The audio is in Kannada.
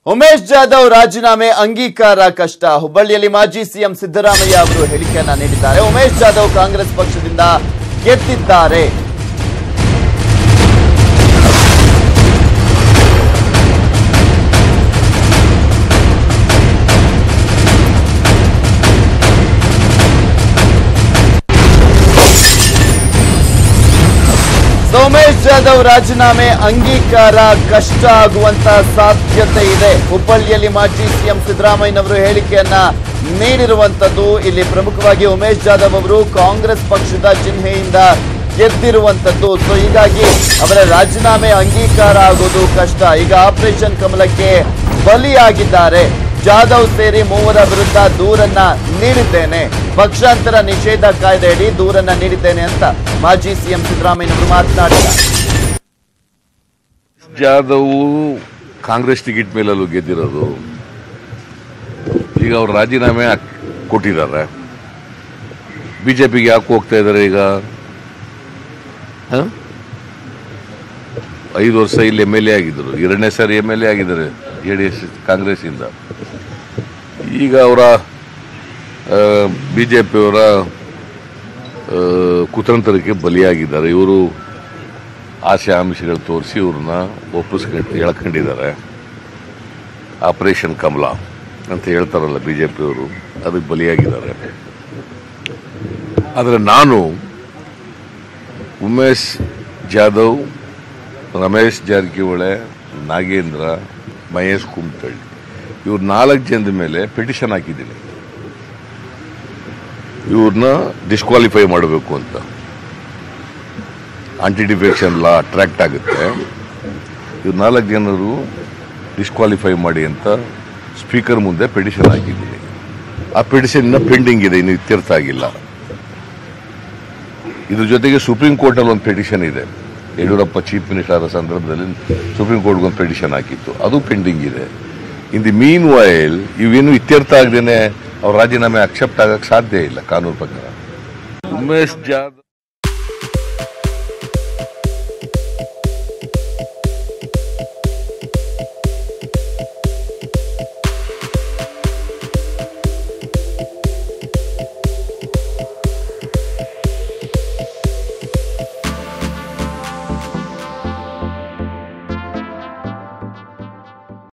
ಉಮೇಶ್ ಜಾಧವ್ ರಾಜೀನಾಮೆ ಅಂಗೀಕಾರ ಕಷ್ಟ. ಹುಬ್ಬಳ್ಳಿಯಲ್ಲಿ ಮಾಜಿ ಸಿಎಂ ಸಿದ್ದರಾಮಯ್ಯ ಅವರು ಹೇಳಿಕೆಯನ್ನ ನೀಡಿದ್ದಾರೆ. ಉಮೇಶ್ ಜಾಧವ್ ಕಾಂಗ್ರೆಸ್ ಪಕ್ಷದಿಂದ ಗೆದ್ದಿದ್ದಾರೆ. ಉಮೇಶ್ ಜಾಧವ್ ರಾಜೀನಾಮೆ ಅಂಗೀಕಾರ ಕಷ್ಟ ಆಗುವಂತ ಸಾಧ್ಯತೆ ಇದೆ. ಹುಬ್ಬಳ್ಳಿಯಲ್ಲಿ ಮಾಜಿ ಸಿಎಂ ಸಿದ್ದರಾಮಯ್ಯನವರು ಹೇಳಿಕೆಯನ್ನ ನೀಡಿರುವಂತದ್ದು. ಇಲ್ಲಿ ಪ್ರಮುಖವಾಗಿ ಉಮೇಶ್ ಜಾಧವ್ ಅವರು ಕಾಂಗ್ರೆಸ್ ಪಕ್ಷದ ಚಿಹ್ನೆಯಿಂದ ಗೆದ್ದಿರುವಂತದ್ದು. ಸೊ ಹೀಗಾಗಿ ಅವರ ರಾಜೀನಾಮೆ ಅಂಗೀಕಾರ ಆಗೋದು ಕಷ್ಟ. ಈಗ ಆಪರೇಷನ್ ಕಮಲಕ್ಕೆ ಬಲಿಯಾಗಿದ್ದಾರೆ. ಜಾಧವ್ ಸೇರಿ ಮೂವರ ವಿರುದ್ಧ ದೂರನ್ನ ನೀಡಿದ್ದೇನೆ, ಪಕ್ಷಾಂತರ ನಿಷೇಧ ಕಾಯ್ದೆಯಡಿ ದೂರನ್ನ ನೀಡಿದ್ದೇನೆ ಅಂತ ಮಾಜಿ ಸಿಎಂ ಸಿದ್ದರಾಮಯ್ಯನವರು ಮಾತನಾಡಿದ್ದಾರೆ. ಜಾಧವ್ ಕಾಂಗ್ರೆಸ್ ಟಿಕೆಟ್ ಮೇಲೂ ಗೆದ್ದಿರೋದು. ಈಗ ಅವ್ರು ರಾಜೀನಾಮೆ ಕೊಟ್ಟಿದ್ದಾರೆ. ಬಿಜೆಪಿಗೆ ಯಾಕೆ ಹೋಗ್ತಾ ಇದ್ದಾರೆ? ಈಗ 5 ವರ್ಷ ಇಲ್ಲಿ MLA ಆಗಿದ್ರು, 2ನೇ ಸಾರಿ MLA ಆಗಿದ್ದಾರೆ JDS ಕಾಂಗ್ರೆಸ್ ಇಂದ. ಈಗ ಅವರ ಬಿಜೆಪಿಯವರ ಕುತಂತ್ರಕ್ಕೆ ಬಲಿಯಾಗಿದ್ದಾರೆ. ಇವರು ಆಸೆ ಆಮಿಷಗಳು ತೋರಿಸಿ ಇವ್ರನ್ನ ಎಳ್ಕೊಂಡಿದ್ದಾರೆ. ಆಪರೇಷನ್ ಕಮಲ ಅಂತ ಹೇಳ್ತಾರಲ್ಲ ಬಿಜೆಪಿಯವರು, ಅದಕ್ಕೆ ಬಲಿಯಾಗಿದ್ದಾರೆ. ಆದರೆ ನಾನು ಉಮೇಶ್ ಜಾಧವ್, ರಮೇಶ್ ಜಾರಕಿಹೊಳಿ, ನಾಗೇಂದ್ರ, ಮಹೇಶ್ ಕುಮಟಳ್ಳಿ ಇವ್ರು 4 ಜನದ ಮೇಲೆ ಪಿಟಿಷನ್ ಹಾಕಿದ್ದೀನಿ, ಇವ್ರನ್ನ ಡಿಸ್ಕ್ವಾಲಿಫೈ ಮಾಡಬೇಕು ಅಂತ. ಆಂಟಿ ಡಿಫೆಕ್ಷನ್ ಲಾ ಅಟ್ರಾಕ್ಟ್ ಆಗುತ್ತೆ. ಇವ್ರು 4 ಜನರು ಡಿಸ್ಕ್ವಾಲಿಫೈ ಮಾಡಿ ಅಂತ ಸ್ಪೀಕರ್ ಮುಂದೆ ಪಿಟಿಷನ್ ಹಾಕಿದ್ದೀನಿ. ಆ ಪಿಟಿಷನ್ ಇನ್ನ ಪೆಂಡಿಂಗ್ ಇದೆ, ಇನ್ನು ಇತ್ಯರ್ಥ ಆಗಿಲ್ಲ. ಇದ್ರ ಜೊತೆಗೆ ಸುಪ್ರೀಂ ಕೋರ್ಟಲ್ಲಿ ಒಂದು ಪಿಟಿಷನ್ ಇದೆ. ಯಡಿಯೂರಪ್ಪ ಚೀಫ್ ಮಿನಿಸ್ಟರ್ ಆದ ಸಂದರ್ಭದಲ್ಲಿ ಸುಪ್ರೀಂ ಕೋರ್ಟ್ಗೆ ಒಂದು ಪಿಟಿಷನ್ ಹಾಕಿತ್ತು, ಅದು ಪೆಂಡಿಂಗ್ ಇದೆ. ಇನ್ ದಿ ಮೀನ್ ವೈಲ್ ಇವೇನು ಇತ್ಯರ್ಥ ಆಗದೇನೆ ಅವ್ರ ರಾಜೀನಾಮೆ ಅಕ್ಸೆಪ್ಟ್ ಆಗಕ್ಕೆ ಸಾಧ್ಯ ಇಲ್ಲ ಕಾನೂನು ಪ್ರಕಾರ. ಉಮೇಶ್ ಜಾಧವ್